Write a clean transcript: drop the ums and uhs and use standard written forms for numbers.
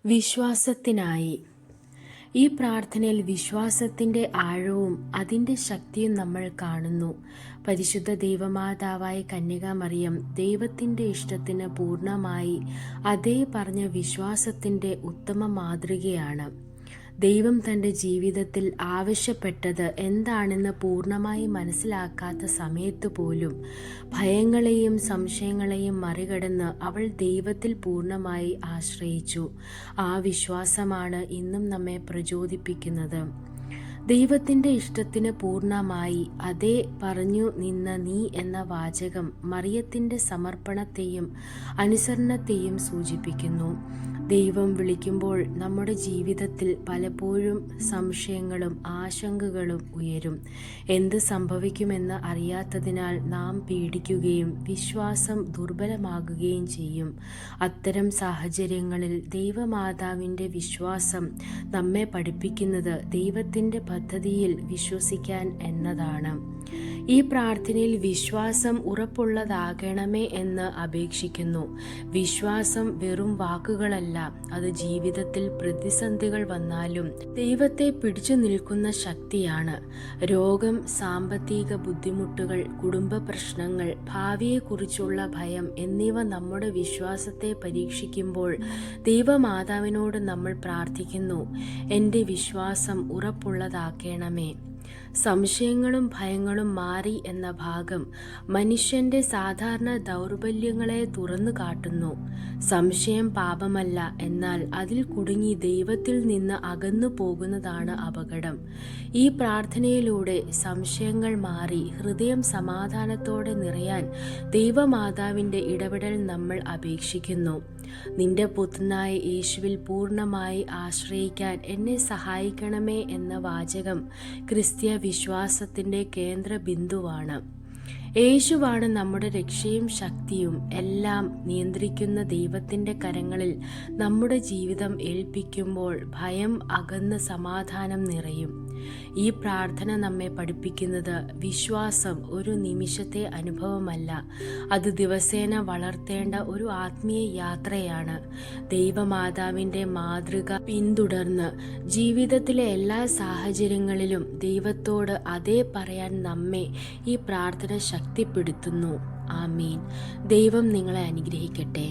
വിശ്വാസത്തിനായി. ഈ പ്രാർത്ഥനയിൽ വിശ്വാസത്തിൻ്റെ ആഴവും അതിൻ്റെ ശക്തിയും നമ്മൾ കാണുന്നു. പരിശുദ്ധ ദൈവമാതാവായ കന്യകാമറിയം ദൈവത്തിൻ്റെ ഇഷ്ടത്തിന് പൂർണ്ണമായി അതേ പറഞ്ഞ വിശ്വാസത്തിൻ്റെ ഉത്തമ മാതൃകയാണ്. ദൈവം തൻ്റെ ജീവിതത്തിൽ ആവശ്യപ്പെട്ടത് എന്താണെന്ന് പൂർണ്ണമായി മനസ്സിലാക്കാത്ത സമയത്ത് പോലും ഭയങ്ങളെയും സംശയങ്ങളെയും മറികടന്ന് അവൾ ദൈവത്തിൽ പൂർണ്ണമായി ആശ്രയിച്ചു. ആ വിശ്വാസമാണ് ഇന്നും നമ്മെ പ്രചോദിപ്പിക്കുന്നത്. ദൈവത്തിൻ്റെ ഇഷ്ടത്തിന് പൂർണ്ണമായി അതേ പറഞ്ഞു നിന്ന നീ എന്ന വാചകം മറിയത്തിൻ്റെ സമർപ്പണത്തെയും അനുസരണത്തെയും സൂചിപ്പിക്കുന്നു. ദൈവം വിളിക്കുമ്പോൾ നമ്മുടെ ജീവിതത്തിൽ പലപ്പോഴും സംശയങ്ങളും ആശങ്കകളും ഉയരും. എന്ത് സംഭവിക്കുമെന്ന് അറിയാത്തതിനാൽ നാം പേടിക്കുകയും വിശ്വാസം ദുർബലമാകുകയും ചെയ്യും. അത്തരം സാഹചര്യങ്ങളിൽ ദൈവമാതാവിൻ്റെ വിശ്വാസം നമ്മെ പഠിപ്പിക്കുന്നത് ദൈവത്തിൻ്റെ പദ്ധതിയിൽ വിശ്വസിക്കാൻ എന്നതാണ്. ഈ പ്രാർത്ഥനയിൽ വിശ്വാസം ഉറപ്പുള്ളതാകണമേ എന്ന് അപേക്ഷിക്കുന്നു. വിശ്വാസം വെറും വാക്കുകളല്ല, അത് ജീവിതത്തിൽ പ്രതിസന്ധികൾ വന്നാലും ദൈവത്തെ പിടിച്ചു നിൽക്കുന്ന ശക്തിയാണ്. രോഗം, സാമ്പത്തിക ബുദ്ധിമുട്ടുകൾ, കുടുംബ പ്രശ്നങ്ങൾ, ഭാവിയെക്കുറിച്ചുള്ള ഭയം എന്നിവ നമ്മുടെ വിശ്വാസത്തെ പരീക്ഷിക്കുമ്പോൾ ദൈവമാതാവിനോട് നമ്മൾ പ്രാർത്ഥിക്കുന്നു, എൻ്റെ വിശ്വാസം ഉറപ്പുള്ളതാക്കണമേ. സംശയങ്ങളും ഭയങ്ങളും മാറി എന്ന ഭാഗം മനുഷ്യന്റെ സാധാരണ ദൗർബല്യങ്ങളെ തുറന്നു കാട്ടുന്നു. സംശയം പാപമല്ല, എന്നാൽ അതിൽ കുടുങ്ങി ദൈവത്തിൽ നിന്ന് അകന്നു പോകുന്നതാണ് അപകടം. ഈ പ്രാർത്ഥനയിലൂടെ സംശയങ്ങൾ മാറി ഹൃദയം സമാധാനത്തോടെ നിറയാൻ ദൈവമാതാവിൻ്റെ ഇടപെടൽ നമ്മൾ അപേക്ഷിക്കുന്നു. നിന്റെ പുത്രനായ യേശുവിൽ പൂർണ്ണമായി ആശ്രയിക്കാൻ എന്നെ സഹായിക്കണമേ എന്ന വാചകം ക്രിസ്തീയ വിശ്വാസത്തിൻ്റെ കേന്ദ്ര ബിന്ദുവാണ്. യേശുവാണ് നമ്മുടെ രക്ഷയും ശക്തിയും. എല്ലാം നിയന്ത്രിക്കുന്ന ദൈവത്തിൻ്റെ കരങ്ങളിൽ നമ്മുടെ ജീവിതം ഏൽപ്പിക്കുമ്പോൾ ഭയം അകന്ന് സമാധാനം നിറയും. ഈ പ്രാർത്ഥന നമ്മെ പഠിപ്പിക്കുന്നത് വിശ്വാസം ഒരു നിമിഷത്തെ അനുഭവമല്ല, അത് ദിവസേന വളർത്തേണ്ട ഒരു ആത്മീയ യാത്രയാണ്. ദൈവമാതാവിൻ്റെ മാതൃക പിന്തുടർന്ന് ജീവിതത്തിലെ എല്ലാ സാഹചര്യങ്ങളിലും ദൈവത്തോട് അതേ പറയാൻ നമ്മെ ഈ പ്രാർത്ഥന ശക്തിപ്പെടുത്തുന്നു. ആമീൻ. ദൈവം നിങ്ങളെ അനുഗ്രഹിക്കട്ടെ.